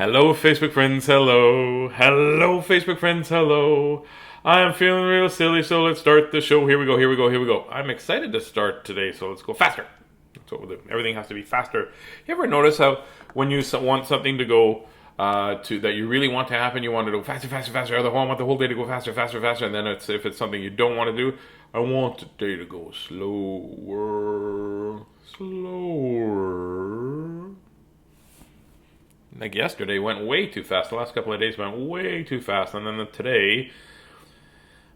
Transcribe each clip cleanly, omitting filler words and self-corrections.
Hello, Facebook friends, hello. Hello, Facebook friends, hello. I'm feeling real silly, so let's start the show. Here we go, here we go, here we go. I'm excited to start today, so let's go faster. That's what we'll do. Everything has to be faster. You ever notice how when you want something to go to that you really want to happen, you want to go faster, faster, faster. I want the whole day to go faster, faster, faster. And then if it's something you don't want to do, I want the day to go slower, slower. Like yesterday went way too fast. The last couple of days went way too fast. And then today,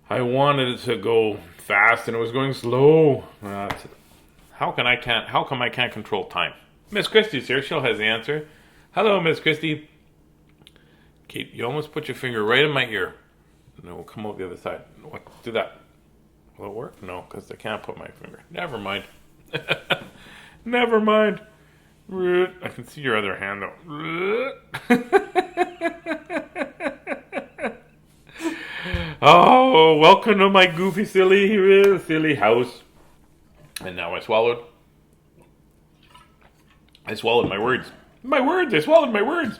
I wanted it to go fast and it was going slow. How come I can't control time? Miss Christie's here. She'll have the answer. Hello, Miss Christie. Kate, you almost put your finger right in my ear. No, we'll come out the other side. What? Do that. Will it work? No, because I can't put my finger. Never mind. Never mind. I can see your other hand though. Oh, welcome to my goofy, silly house. And now I swallowed my words. I swallowed my words.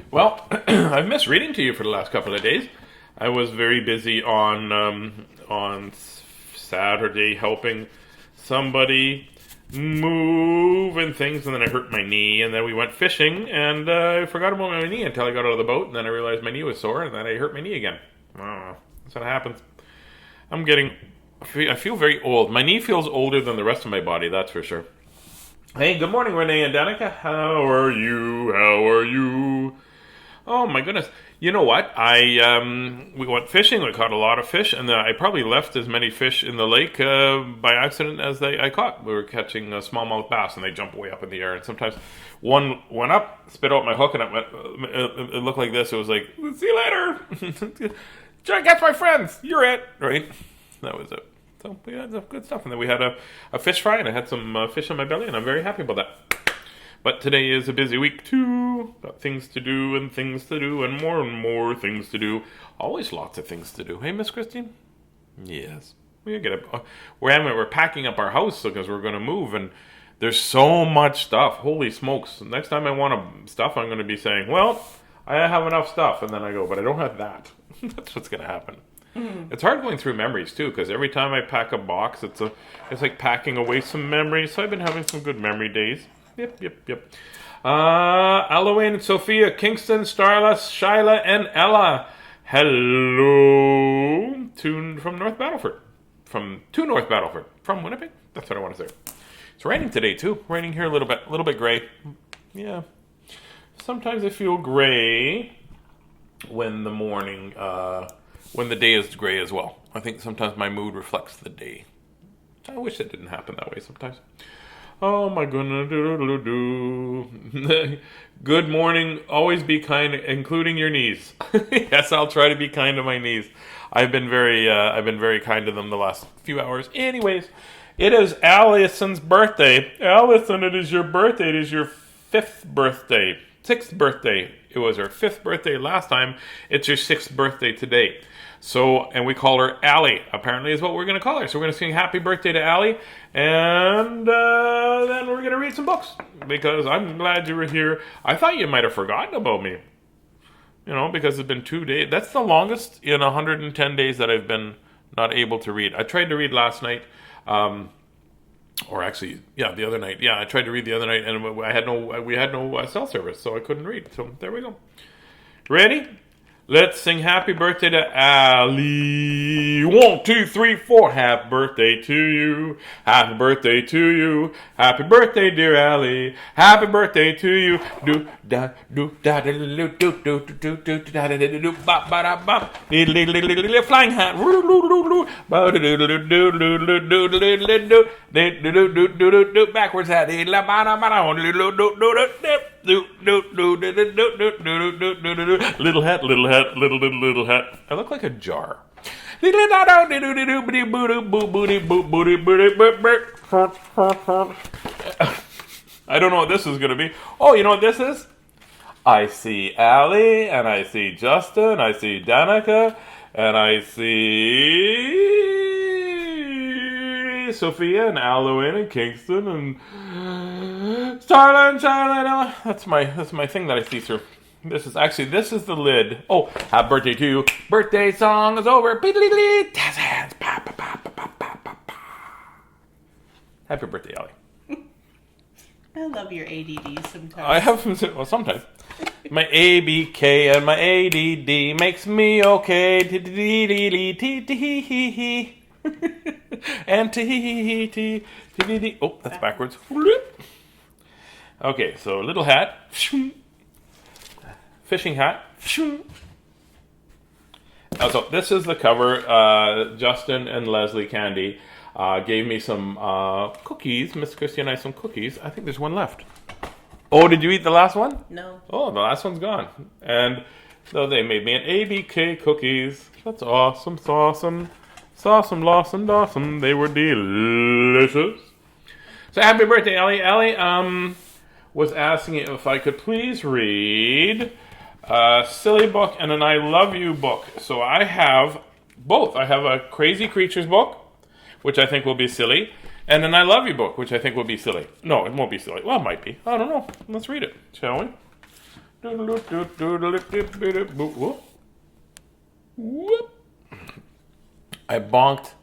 Well, I've missed reading to you for the last couple of days. I was very busy on Saturday helping somebody move and things, and then I hurt my knee, and then we went fishing, and I forgot about my knee until I got out of the boat, and then I realized my knee was sore, and then I hurt my knee again. That's what happens. I feel very old. My knee feels older than the rest of my body, that's for sure. Hey, good morning, Renee and Danica. How are you? Oh my goodness. You know what? We went fishing. We caught a lot of fish, and I probably left as many fish in the lake by accident as I caught. We were catching smallmouth bass, and they jump way up in the air. And sometimes one went up, spit out my hook, and it looked like this. It was like, see you later. Try to catch my friends. You're it, right? That was it. So we had some good stuff, and then we had a fish fry, and I had some fish in my belly, and I'm very happy about that. But today is a busy week too. Got things to do and more things to do. Always lots of things to do. Hey, Miss Christine? Yes. We're packing up our house because we're going to move, and there's so much stuff. Holy smokes. Next time I want stuff, I'm going to be saying, well, I have enough stuff. And then I go, but I don't have that. That's what's going to happen. It's hard going through memories too, because every time I pack a box, it's like packing away some memories. So I've been having some good memory days. Yep. Aloane, Sophia, Kingston, Starla, Shyla, and Ella. Hello from North Battleford. To North Battleford. From Winnipeg? That's what I want to say. It's raining today too. Raining here a little bit gray. Yeah. Sometimes I feel gray when when the day is gray as well. I think sometimes my mood reflects the day. I wish it didn't happen that way sometimes. Oh my goodness. Good morning. Always be kind, including your knees. Yes, I'll try to be kind to my knees. I've been very kind to them the last few hours. Anyways, it is Allison's birthday. Allison, it is your birthday. It is your sixth birthday. It was her fifth birthday last time. It's your sixth birthday today. So, and we call her Allie, apparently is what we're going to call her. So we're going to sing happy birthday to Allie, and then we're going to read some books, because I'm glad you were here. I thought you might have forgotten about me, because it's been 2 days. That's the longest in 110 days that I've been not able to read. I tried to read last night, the other night. Yeah, I tried to read the other night, and we had no cell service, so I couldn't read. So there we go. Ready? Let's sing happy birthday to Allie. 1, 2, 3, 4. Happy birthday to you. Happy birthday to you. Happy birthday, dear Allie. Happy birthday to you. Do da do da do do do do do do da da do ba ba da ba. Flying hat. Backwards hat. Little hat, little hat. I look like a jar. I don't know what this is going to be. Oh, you know what this is? I see Allie, and I see Justin, I see Danica, and I see Sophia, and Alwyn, and Kingston, and Starla, and Charlotte. That's my thing that I see through. This is the lid. Oh, happy birthday to you. Birthday song is over. Tazz hands. Pa, pa, pa, pa, pa, pa, pa, pa. Happy birthday, Ellie. I love your ADD sometimes. I have, well, sometimes. My ABK and my ADD makes me okay. And oh, that's backwards. Okay, so little hat. Fishing hat. So this is the cover. Justin and Leslie Candy gave me some cookies. Miss Christy and I some cookies. I think there's one left. Oh, did you eat the last one? No. Oh, the last one's gone. And so they made me an ABK cookies. That's awesome. It's awesome. Awesome, Lawson, Dawson. They were delicious. So happy birthday, Ellie. Ellie was asking if I could please read a silly book and an I Love You book. So I have both. I have a Crazy Creatures book, which I think will be silly, and an I Love You book, which I think will be silly. No, it won't be silly. Well, it might be. I don't know. Let's read it, shall we? Whoop. I bonked.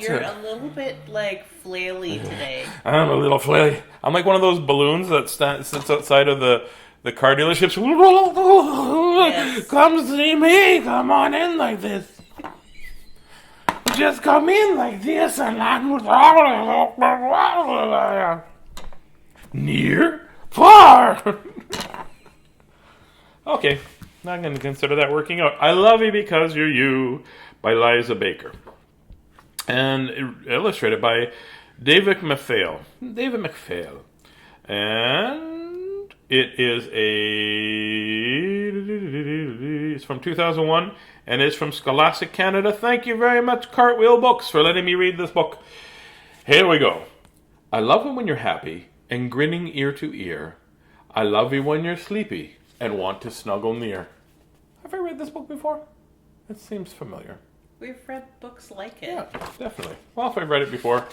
You're a little bit like flaily today. I'm a little flaily. I'm like one of those balloons that sits outside of the car dealerships. Yes. Come see me. Come on in like this. Just come in like this and near, far. Okay, not going to consider that working out. I Love You Because You're You by Liza Baker. And illustrated by David McPhail. And it's from 2001, and it's from Scholastic Canada. Thank you very much, Cartwheel Books, for letting me read this book. Here we go. I love it when you're happy and grinning ear to ear. I love you when you're sleepy and want to snuggle near. Have I read this book before? It seems familiar. We've read books like it. Yeah, definitely. Well, if I've read it before,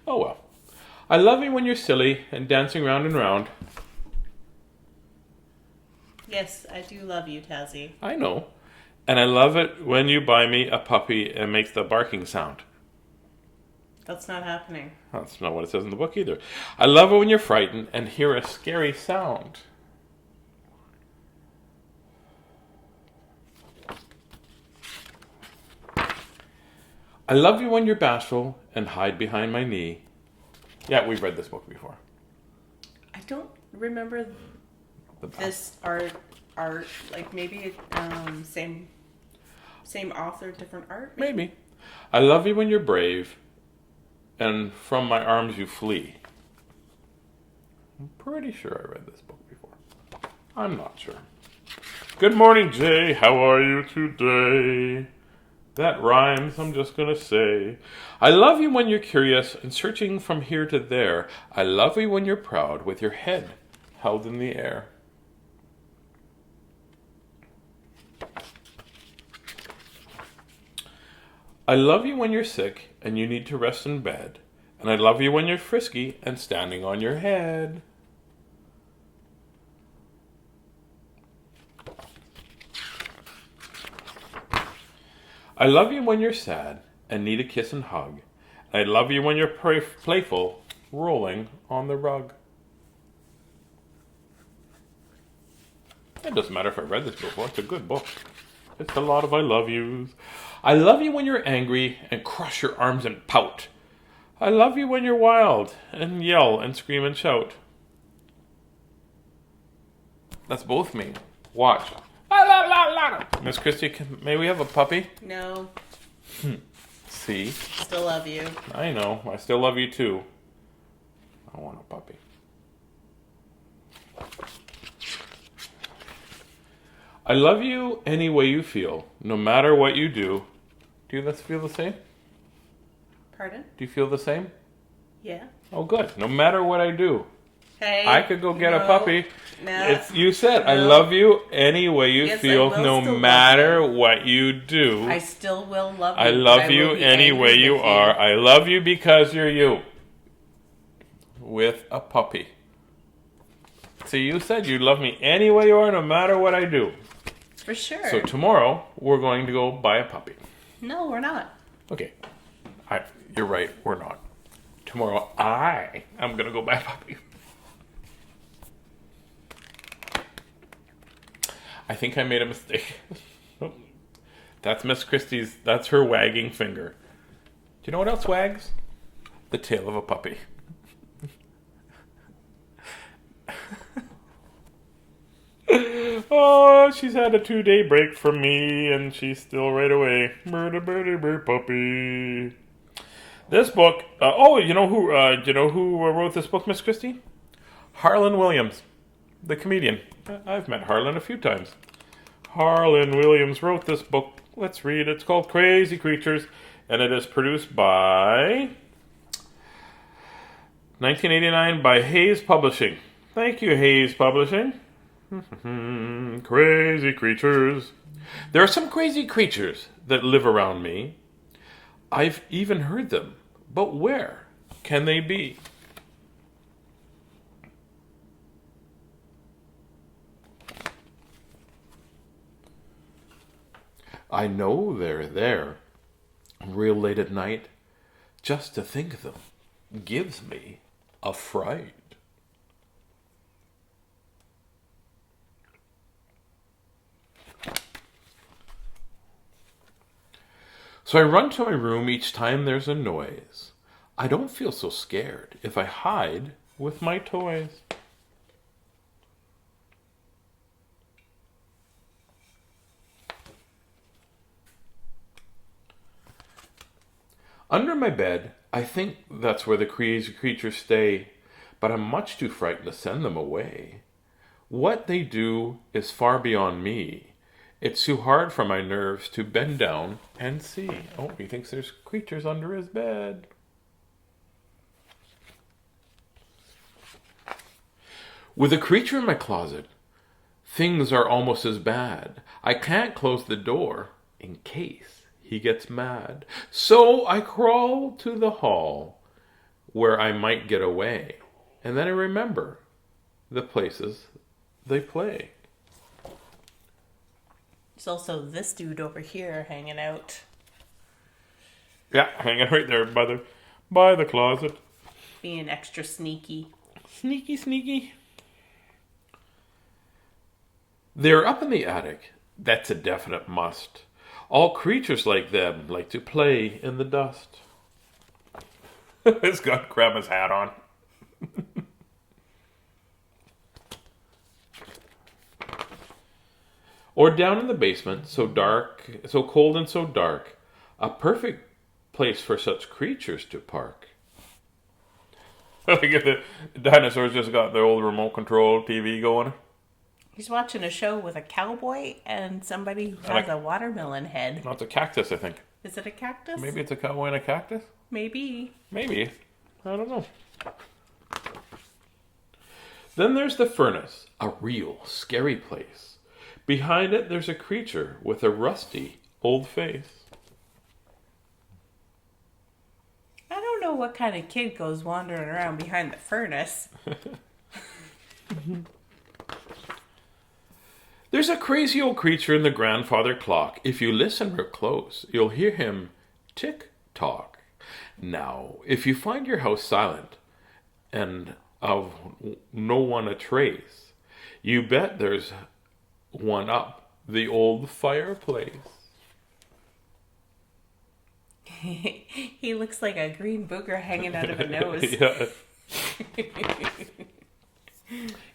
oh well. I love you when you're silly and dancing round and round. Yes, I do love you, Tazzy. I know. And I love it when you buy me a puppy and makes the barking sound. That's not happening. That's not what it says in the book either. I love it when you're frightened and hear a scary sound. I love you when you're bashful and hide behind my knee. Yeah, we've read this book before. I don't remember this art. Like maybe same author, different art. Maybe. I love you when you're brave and from my arms you flee. I'm pretty sure I read this book before. I'm not sure. Good morning, Jay. How are you today? That rhymes, I'm just gonna say. I love you when you're curious and searching from here to there. I love you when you're proud with your head held in the air. I love you when you're sick and you need to rest in bed. And I love you when you're frisky and standing on your head. I love you when you're sad and need a kiss and hug. I love you when you're playful, rolling on the rug. It doesn't matter if I read this before. It's a good book. It's a lot of I love yous. I love you when you're angry and cross your arms and pout. I love you when you're wild and yell and scream and shout. That's both me. Watch. Miss Christie, may we have a puppy? No. See? Still love you. I know. I still love you too. I want a puppy. I love you any way you feel, no matter what you do. Do you feel the same? Pardon? Do you feel the same? Yeah. Oh, good. No matter what I do. Hey, I could go get a puppy. No, You said, I love you any way you feel, no matter what you do. I still will love you. I love you any way you are. I love you because you're you. With a puppy. See, you said you love me any way you are, no matter what I do. For sure. So tomorrow, we're going to go buy a puppy. No, we're not. Okay. You're right, we're not. Tomorrow, I am going to go buy a puppy. I think I made a mistake. That's Miss Christie's, that's her wagging finger. Do you know what else wags? The tail of a puppy. Oh, she's had a 2-day break from me, and she's still right away. Birdie, puppy. This book. You know who wrote this book, Miss Christie? Harland Williams, the comedian. I've met Harland a few times. Harland Williams wrote this book. Let's read. It's called Crazy Creatures, and it is produced by 1989 by Hayes Publishing. Thank you, Hayes Publishing. Crazy creatures. There are some crazy creatures that live around me. I've even heard them, but where can they be? I know they're there, real late at night. Just to think of them gives me a fright. So I run to my room each time there's a noise. I don't feel so scared if I hide with my toys. Under my bed, I think that's where the crazy creatures stay, but I'm much too frightened to send them away. What they do is far beyond me. It's too hard for my nerves to bend down and see. Oh, he thinks there's creatures under his bed. With a creature in my closet, things are almost as bad. I can't close the door in case he gets mad. So I crawl to the hall where I might get away. And then I remember the places they play. There's also this dude over here hanging out. Yeah, hanging right there by the closet. Being extra sneaky. Sneaky, sneaky. They're up in the attic. That's a definite must. All creatures like them like to play in the dust. He's got Grandma's hat on. Or down in the basement, so dark, so cold and so dark, a perfect place for such creatures to park. Look at the dinosaurs just got their old remote control TV going. He's watching a show with a cowboy and somebody who has a watermelon head. No, it's a cactus, I think. Is it a cactus? Maybe it's a cowboy and a cactus? Maybe. Maybe. I don't know. Then there's the furnace, a real scary place. Behind it, there's a creature with a rusty old face. I don't know what kind of kid goes wandering around behind the furnace. There's a crazy old creature in the grandfather clock. If you listen real close, you'll hear him tick-tock. Now, if you find your house silent and of no one a trace, you bet there's one up the old fireplace. He looks like a green booger hanging out of a nose.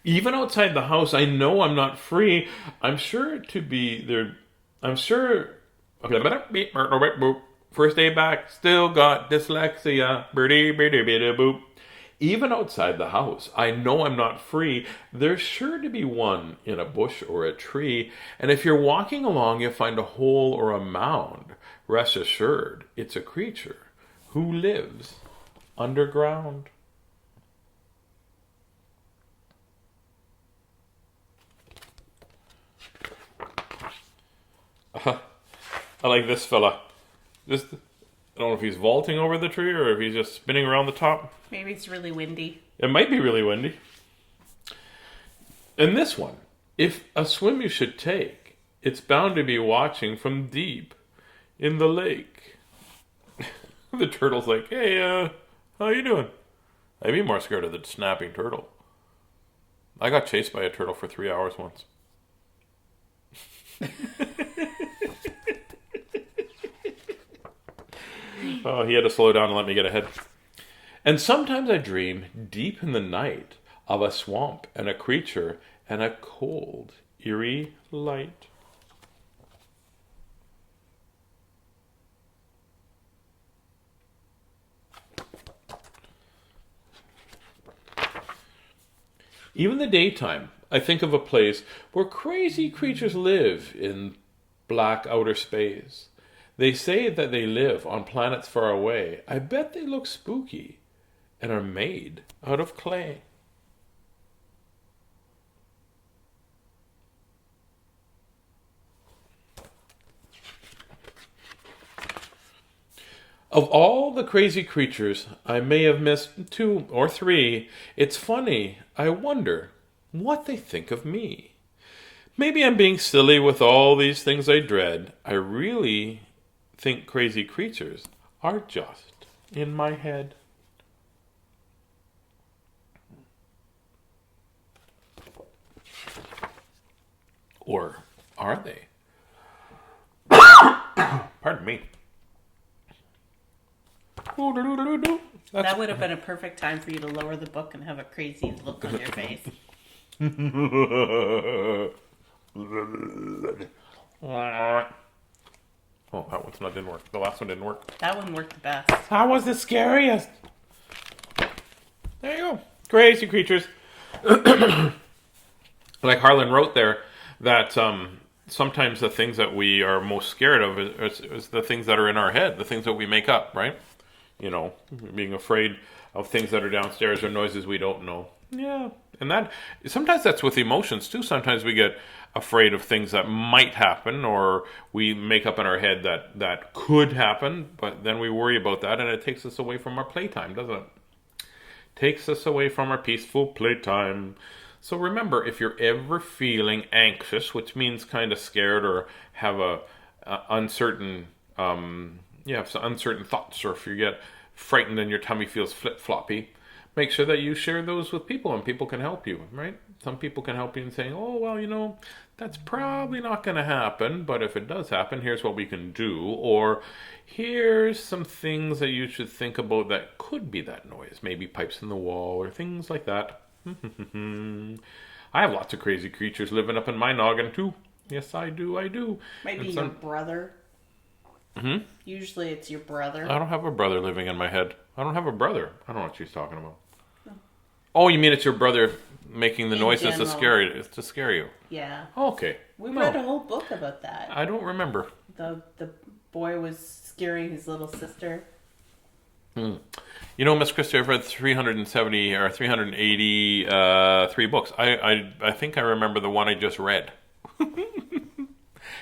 Even outside the house, I know I'm not free. I'm sure to be there. I'm sure. First day back, still got dyslexia. Birdie, birdie, birdie, boop. Even outside the house, I know I'm not free. There's sure to be one in a bush or a tree. And if you're walking along, you find a hole or a mound. Rest assured, it's a creature who lives underground. I like this fella. I don't know if he's vaulting over the tree or if he's just spinning around the top. Maybe it's really windy. It might be really windy. And this one, if a swim you should take, it's bound to be watching from deep in the lake. The turtle's like, hey, how you doing? I'd be more scared of the snapping turtle. I got chased by a turtle for 3 hours once. Oh, he had to slow down and let me get ahead. And sometimes I dream deep in the night of a swamp and a creature and a cold, eerie light. Even in the daytime, I think of a place where crazy creatures live in black outer space. They say that they live on planets far away. I bet they look spooky and are made out of clay. Of all the crazy creatures I may have missed 2 or 3, it's funny, I wonder what they think of me. Maybe I'm being silly with all these things I dread. I really think crazy creatures are just in my head. Or are they? Pardon me. That would have been a perfect time for you to lower the book and have a crazy look on your face. Oh, that one didn't work. The last one didn't work. That one worked the best. That was the scariest. There you go. Crazy creatures. Like Harland wrote there, that sometimes the things that we are most scared of is the things that are in our head, the things that we make up, right? You know, being afraid of things that are downstairs or noises we don't know. Yeah. And that sometimes that's with emotions too. Sometimes we get afraid of things that might happen, or we make up in our head that could happen, but then we worry about that and it takes us away from our playtime, doesn't it? Takes us away from our peaceful playtime. So remember, if you're ever feeling anxious, which means kind of scared or have a uncertain, have some uncertain thoughts, or if you get frightened and your tummy feels flip-floppy, make sure that you share those with people and people can help you, right? Some people can help you in saying, oh, well, that's probably not going to happen, but if it does happen, here's what we can do. Or here's some things that you should think about that could be that noise. Maybe pipes in the wall or things like that. I have lots of crazy creatures living up in my noggin too. Yes, I do. Maybe your brother. Mm-hmm. Usually it's your brother. I don't have a brother living in my head. I don't have a brother. I don't know what she's talking about. No. Oh, you mean it's your brother making the noises to scare you? Yeah. Okay. We read a whole book about that. I don't remember. The boy was scaring his little sister. You know, Miss Christie, I've read 370 or 383 books. I think I remember the one I just read.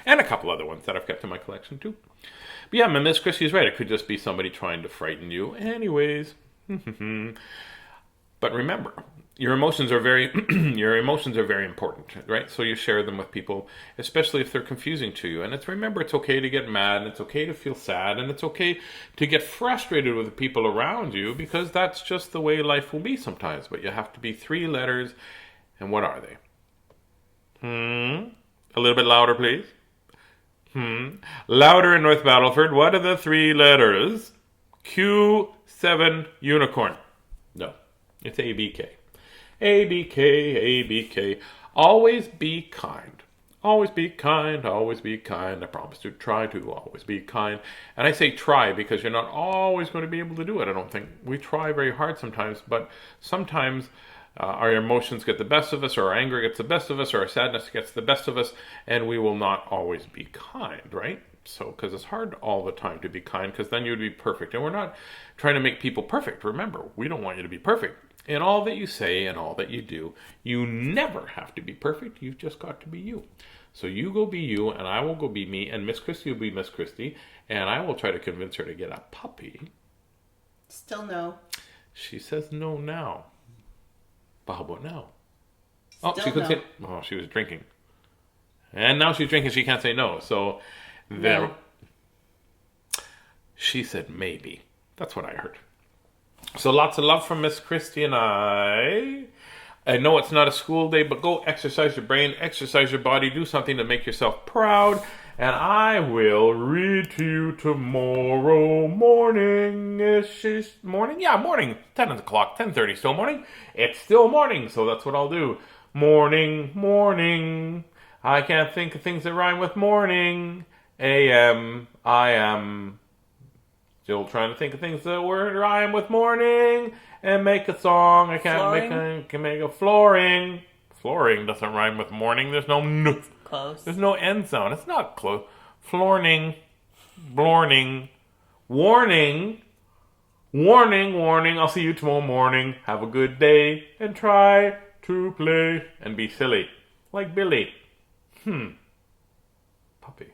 And a couple other ones that I've kept in my collection too. But yeah, Miss Christie's right. It could just be somebody trying to frighten you. Anyways. But remember, your emotions are very important, right? So you share them with people, especially if they're confusing to you. And remember, it's okay to get mad, and it's okay to feel sad, and it's okay to get frustrated with the people around you, because that's just the way life will be sometimes. But you have to be 3 letters, and what are they? A little bit louder, please. Louder in North Battleford. What are the 3 letters? Q7 unicorn. No, it's ABK. ABK. Always be kind. Always be kind. Always be kind. I promise to try to always be kind. And I say try because you're not always going to be able to do it, I don't think. We try very hard sometimes, but sometimes our emotions get the best of us, or our anger gets the best of us, or our sadness gets the best of us, and we will not always be kind, right? So, because it's hard all the time to be kind, because then you'd be perfect. And we're not trying to make people perfect. Remember, we don't want you to be perfect. In all that you say and all that you do, you never have to be perfect. You've just got to be you. So you go be you, and I will go be me, and Miss Christie will be Miss Christie, and I will try to convince her to get a puppy. Still no. She says no now. But how about now? Still she couldn't no. say. Oh, she was drinking. And now she's drinking, she can't say no. So there. No. She said maybe. That's what I heard. So lots of love from Miss Christie and I. I know it's not a school day, but go exercise your brain, exercise your body, do something to make yourself proud. And I will read to you tomorrow morning. Is she morning? Yeah, morning. 10 o'clock, 10:30. Still morning? It's still morning, so that's what I'll do. Morning, morning. I can't think of things that rhyme with morning. A.M. I am still trying to think of things that rhyme with morning and make a song. I can't make a flooring. Flooring doesn't rhyme with morning. There's no n. Close. There's no end sound. It's not close. Flooring. Blorning. Warning. Warning, warning. I'll see you tomorrow morning. Have a good day and try to play and be silly. Like Billy. Puppy.